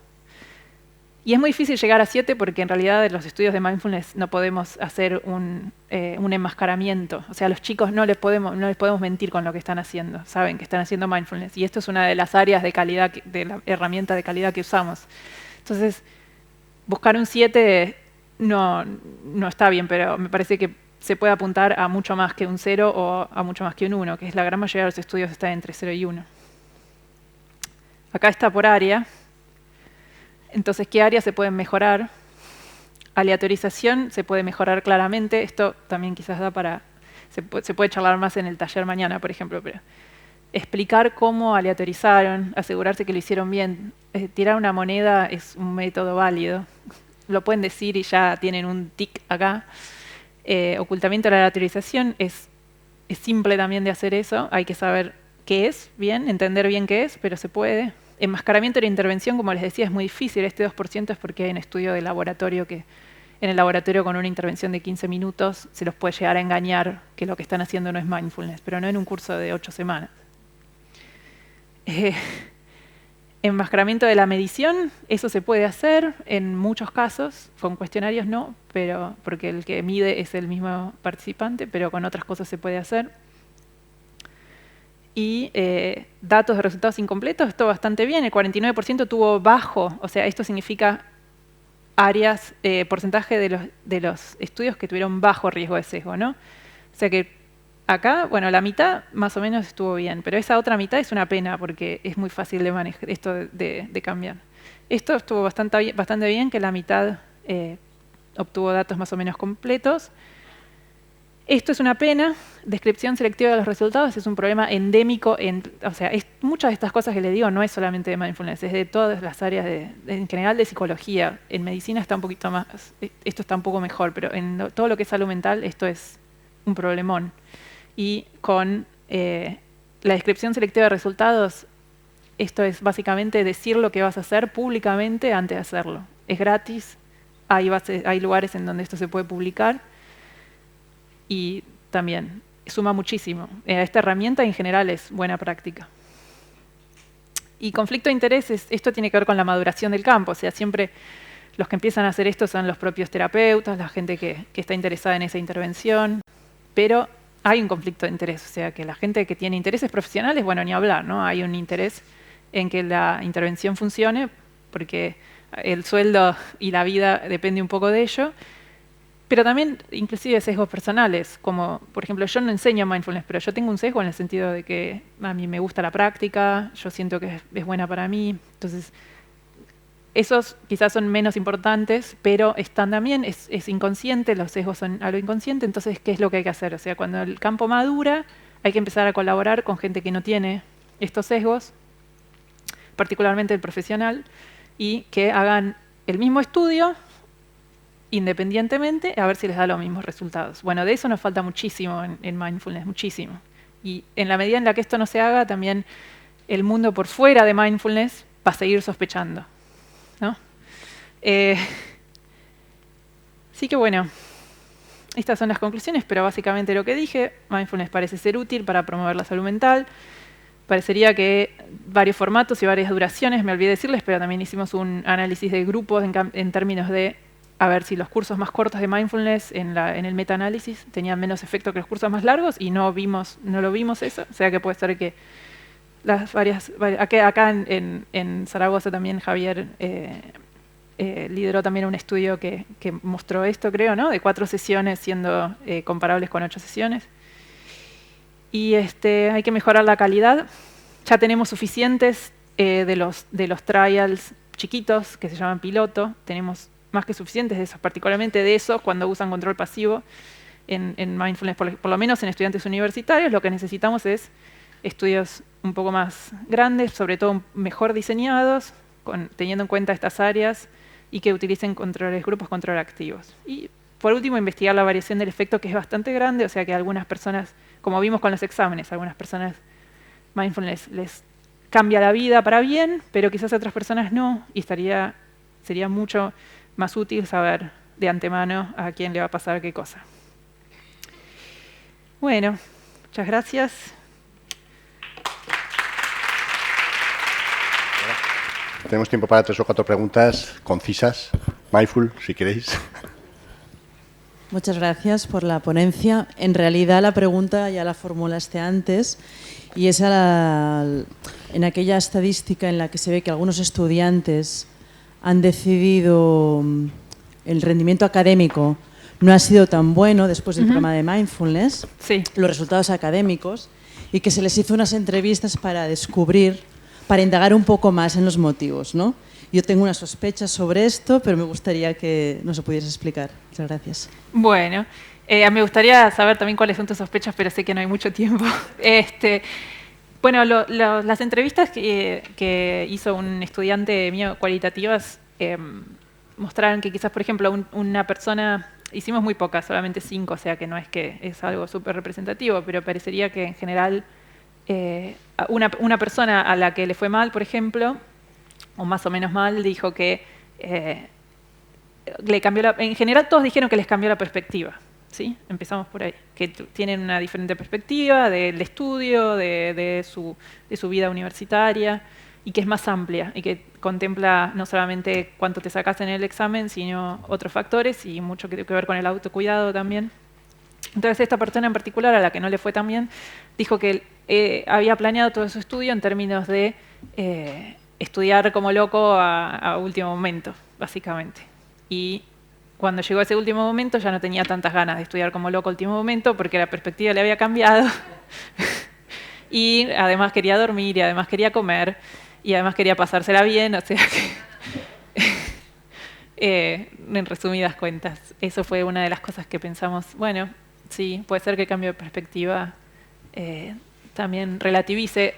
Y es muy difícil llegar a 7 porque en realidad en los estudios de mindfulness no podemos hacer un enmascaramiento. O sea, a los chicos no les podemos mentir con lo que están haciendo. Saben que están haciendo mindfulness. Y esto es una de las áreas de calidad, de la herramienta de calidad que usamos. Entonces, buscar un 7 no está bien, pero me parece que se puede apuntar a mucho más que un 0 o a mucho más que un 1, que es la gran mayoría de los estudios está entre 0 y 1. Acá está por área. Entonces, ¿qué áreas se pueden mejorar? Aleatorización se puede mejorar claramente. Esto también quizás da para... Se puede charlar más en el taller mañana, por ejemplo. Pero explicar cómo aleatorizaron, asegurarse que lo hicieron bien. Tirar una moneda es un método válido. Lo pueden decir y ya tienen un tic acá. Ocultamiento de la aleatorización es simple también de hacer eso. Hay que saber qué es bien, entender bien qué es, pero se puede. Enmascaramiento de la intervención, como les decía, es muy difícil. Este 2% es porque hay un estudio de laboratorio que en el laboratorio con una intervención de 15 minutos se los puede llegar a engañar que lo que están haciendo no es mindfulness, pero no en un curso de 8 semanas. Enmascaramiento de la medición, eso se puede hacer en muchos casos, con cuestionarios no, pero porque el que mide es el mismo participante, pero con otras cosas se puede hacer. Y datos de resultados incompletos, esto bastante bien, el 49% tuvo bajo, o sea, esto significa áreas, porcentaje de los estudios que tuvieron bajo riesgo de sesgo, ¿no? O sea que acá, bueno, la mitad más o menos estuvo bien, pero esa otra mitad es una pena porque es muy fácil de manejar, esto de cambiar. Esto estuvo bastante bien, que la mitad obtuvo datos más o menos completos. Esto es una pena. Descripción selectiva de los resultados es un problema endémico. O sea, muchas de estas cosas que le digo no es solamente de mindfulness, es de todas las áreas, en general de psicología. En medicina está un poquito más, esto está un poco mejor, pero en todo lo que es salud mental esto es un problemón. Y con la descripción selectiva de resultados, esto es básicamente decir lo que vas a hacer públicamente antes de hacerlo. Es gratis, hay lugares en donde esto se puede publicar. Y también suma muchísimo. Esta herramienta en general es buena práctica. Y conflicto de intereses, esto tiene que ver con la maduración del campo. O sea, siempre los que empiezan a hacer esto son los propios terapeutas, la gente que está interesada en esa intervención. Pero hay un conflicto de interés. O sea, que la gente que tiene intereses profesionales, bueno, ni hablar, ¿no? Hay un interés en que la intervención funcione, porque el sueldo y la vida depende un poco de ello, pero también inclusive sesgos personales, como por ejemplo yo no enseño mindfulness, pero yo tengo un sesgo en el sentido de que a mí me gusta la práctica, yo siento que es buena para mí, entonces esos quizás son menos importantes, pero están también, es inconsciente, los sesgos son a lo inconsciente, entonces ¿qué es lo que hay que hacer? O sea, cuando el campo madura, hay que empezar a colaborar con gente que no tiene estos sesgos, particularmente el profesional, y que hagan el mismo estudio independientemente a ver si les da los mismos resultados. Bueno, de eso nos falta muchísimo en mindfulness, muchísimo. Y en la medida en la que esto no se haga, también el mundo por fuera de mindfulness va a seguir sospechando, ¿no? Así que bueno, estas son las conclusiones, pero básicamente lo que dije, mindfulness parece ser útil para promover la salud mental. Parecería que varios formatos y varias duraciones, me olvidé decirles, pero también hicimos un análisis de grupos en términos de a ver si los cursos más cortos de mindfulness en el metaanálisis tenían menos efecto que los cursos más largos y no lo vimos eso. O sea que puede ser que las acá en Zaragoza también Javier lideró también un estudio que mostró esto, creo, ¿no? De 4 sesiones siendo comparables con 8 sesiones. Y hay que mejorar la calidad. Ya tenemos suficientes de los trials chiquitos que se llaman piloto. Tenemos más que suficientes de esos, particularmente de esos cuando usan control pasivo en mindfulness, por lo menos en estudiantes universitarios. Lo que necesitamos es estudios un poco más grandes, sobre todo mejor diseñados, teniendo en cuenta estas áreas y que utilicen grupos control activos. Y por último, investigar la variación del efecto, que es bastante grande, o sea que algunas personas, como vimos con los exámenes, algunas personas mindfulness les cambia la vida para bien, pero quizás a otras personas no, y sería mucho más útil saber de antemano a quién le va a pasar qué cosa. Bueno, muchas gracias. Tenemos tiempo para 3 o 4 preguntas concisas. Mindful, si queréis. Muchas gracias por la ponencia. En realidad la pregunta ya la formulaste antes y es en aquella estadística en la que se ve que algunos estudiantes han decidido el rendimiento académico no ha sido tan bueno después del programa de mindfulness, sí, los resultados académicos, y que se les hizo unas entrevistas para descubrir, para indagar un poco más en los motivos, ¿no? Yo tengo una sospecha sobre esto, pero me gustaría que nos lo pudieras explicar. Muchas gracias. Bueno, me gustaría saber también cuáles son tus sospechas, pero sé que no hay mucho tiempo. Bueno, las entrevistas que hizo un estudiante mío cualitativas mostraron que quizás, por ejemplo, una persona, hicimos muy pocas, solamente 5, o sea que no es que es algo súper representativo, pero parecería que en general una persona a la que le fue mal, por ejemplo, o más o menos mal, dijo que le cambió en general todos dijeron que les cambió la perspectiva. ¿Sí? Empezamos por ahí, que tienen una diferente perspectiva del estudio, de su vida universitaria, y que es más amplia, y que contempla no solamente cuánto te sacas en el examen, sino otros factores, y mucho que tiene que ver con el autocuidado también. Entonces esta persona en particular, a la que no le fue tan bien, dijo que había planeado todo su estudio en términos de estudiar como loco a último momento, básicamente. Y cuando llegó ese último momento ya no tenía tantas ganas de estudiar como loco último momento porque la perspectiva le había cambiado y además quería dormir y además quería comer y además quería pasársela bien, o sea que en resumidas cuentas eso fue una de las cosas que pensamos, bueno, sí, puede ser que el cambio de perspectiva también relativice.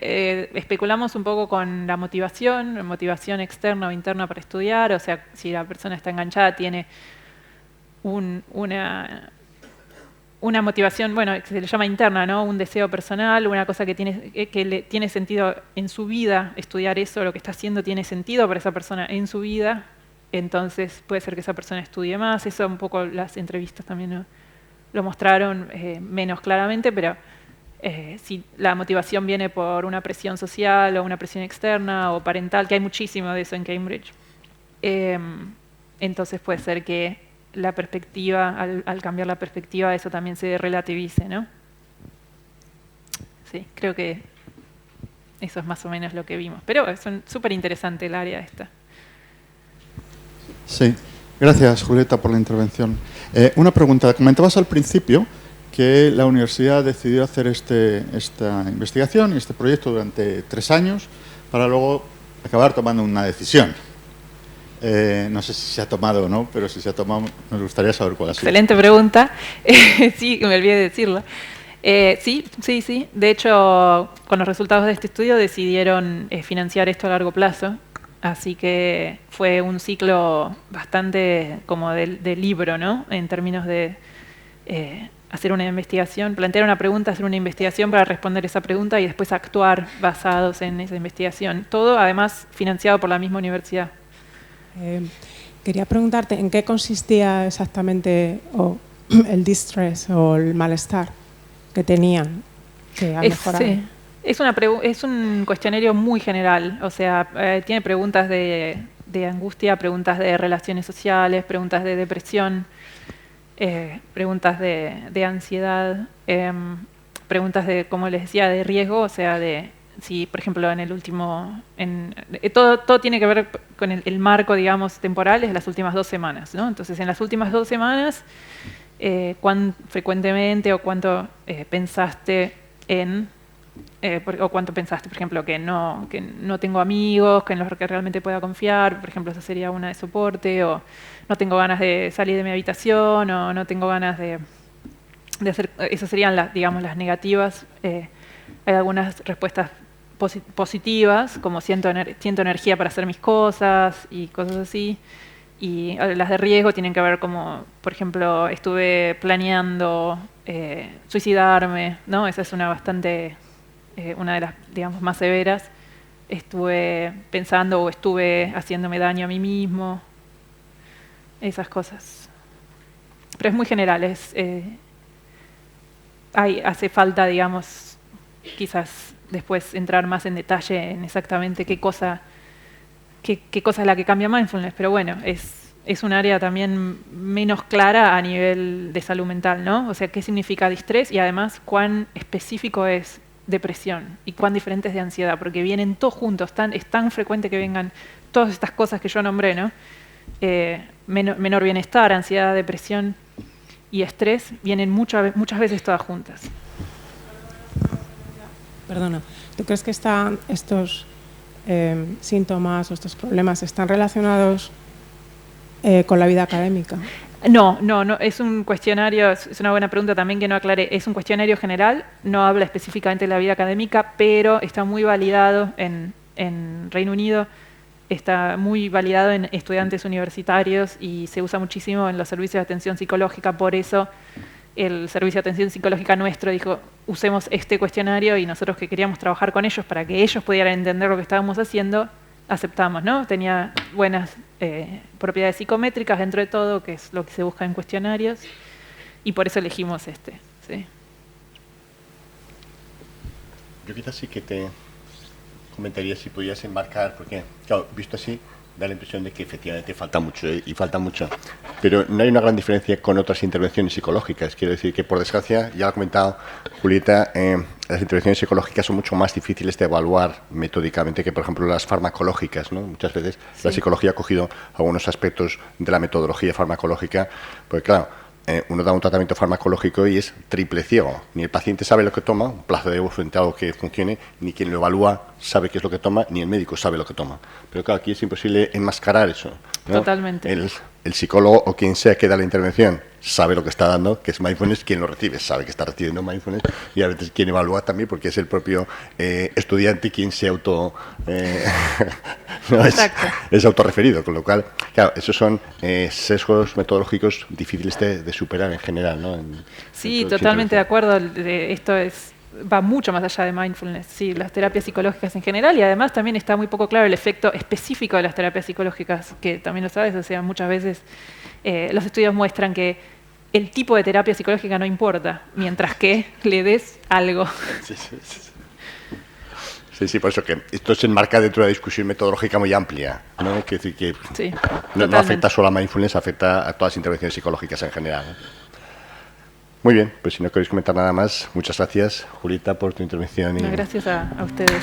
Especulamos un poco con la motivación externa o interna para estudiar, o sea, si la persona está enganchada tiene una motivación, bueno, que se le llama interna, ¿no? Un deseo personal, una cosa que tiene sentido en su vida, estudiar eso, lo que está haciendo tiene sentido para esa persona en su vida, entonces puede ser que esa persona estudie más. Eso un poco las entrevistas también lo mostraron menos claramente, pero si la motivación viene por una presión social o una presión externa o parental, que hay muchísimo de eso en Cambridge, entonces puede ser que la perspectiva, al cambiar la perspectiva, eso también se relativice, ¿no? Sí, creo que Eso es más o menos lo que vimos. Pero es súper interesante el área esta. Sí, gracias Julieta por la intervención. Una pregunta, comentabas al principio que la universidad decidió hacer esta investigación y este proyecto durante 3 años para luego acabar tomando una decisión. No sé si se ha tomado o no, pero si se ha tomado, nos gustaría saber cuál ha sido. Excelente pregunta. Sí, me olvidé de decirlo. Sí. De hecho, con los resultados de este estudio decidieron financiar esto a largo plazo. Así que fue un ciclo bastante como de libro, ¿no? En términos de hacer una investigación, plantear una pregunta, hacer una investigación para responder esa pregunta y después actuar basados en esa investigación. Todo, además, financiado por la misma universidad. Quería preguntarte, ¿en qué consistía exactamente el distress o el malestar que tenían que ha mejorado? Sí. Es un cuestionario muy general, o sea, tiene preguntas de angustia, preguntas de relaciones sociales, preguntas de depresión, preguntas de ansiedad, preguntas de, como les decía, de riesgo, o sea, de si, por ejemplo, en el último... todo tiene que ver con el marco, digamos, temporal, es las últimas 2 semanas, ¿no? Entonces, en las últimas 2 semanas, cuán frecuentemente o cuánto pensaste en... o cuánto pensaste, por ejemplo, que no tengo amigos, que en los que realmente pueda confiar, por ejemplo, esa sería una de soporte, o no tengo ganas de salir de mi habitación, o no tengo ganas de hacer... Esas serían, digamos, las negativas. Hay algunas respuestas positivas, como siento energía para hacer mis cosas y cosas así. Y las de riesgo tienen que ver como, por ejemplo, estuve planeando suicidarme, ¿no? Esa es una de las, digamos, más severas. Estuve pensando o estuve haciéndome daño a mí mismo. Esas cosas. Pero es muy general. Hace falta, digamos, quizás después entrar más en detalle en exactamente qué cosa es la que cambia mindfulness. Pero bueno, es un área también menos clara a nivel de salud mental, ¿no? O sea, qué significa distrés y además cuán específico es depresión y cuán diferente es de ansiedad, porque vienen todos juntos, es tan frecuente que vengan todas estas cosas que yo nombré, ¿no? Menor bienestar, ansiedad, depresión y estrés vienen muchas veces todas juntas. Perdona, ¿tú crees que estos síntomas o estos problemas están relacionados con la vida académica? No, es un cuestionario, es una buena pregunta también que no aclaré, es un cuestionario general, no habla específicamente de la vida académica, pero está muy validado en Reino Unido, está muy validado en estudiantes universitarios y se usa muchísimo en los servicios de atención psicológica, por eso el servicio de atención psicológica nuestro dijo, usemos este cuestionario y nosotros que queríamos trabajar con ellos para que ellos pudieran entender lo que estábamos haciendo, aceptamos, ¿no? Tenía buenas propiedades psicométricas dentro de todo, que es lo que se busca en cuestionarios, y por eso elegimos este. ¿Sí? Yo quizás sí que te comentaría si podías enmarcar, porque, claro, visto así, da la impresión de que efectivamente falta mucho, y falta mucho. Pero no hay una gran diferencia con otras intervenciones psicológicas. Quiero decir que, por desgracia, ya lo ha comentado Julieta, las intervenciones psicológicas son mucho más difíciles de evaluar metódicamente que, por ejemplo, las farmacológicas, ¿no? Muchas veces la psicología ha cogido algunos aspectos de la metodología farmacológica, porque, claro, uno da un tratamiento farmacológico y es triple ciego. Ni el paciente sabe lo que toma, un placebo frente a algo que funcione, ni quien lo evalúa sabe qué es lo que toma, ni el médico sabe lo que toma. Pero claro, aquí es imposible enmascarar eso, ¿no? Totalmente. El psicólogo o quien sea que da la intervención sabe lo que está dando, que es mindfulness, quien lo recibe sabe que está recibiendo mindfulness, y a veces quien evalúa también, porque es el propio estudiante quien se es autorreferido, con lo cual, claro, esos son sesgos metodológicos difíciles de superar en general, ¿no? Sí, totalmente de acuerdo. Esto va mucho más allá de mindfulness, sí, las terapias psicológicas en general, y además también está muy poco claro el efecto específico de las terapias psicológicas, que también lo sabes, o sea, muchas veces los estudios muestran que el tipo de terapia psicológica no importa, mientras que le des algo. Sí, por eso que esto se enmarca dentro de una discusión metodológica muy amplia, ¿no? Es decir, que sí, no afecta solo a mindfulness, afecta a todas las intervenciones psicológicas en general, ¿no? Muy bien, pues si no queréis comentar nada más, muchas gracias, Julieta, por tu intervención. No, gracias a ustedes.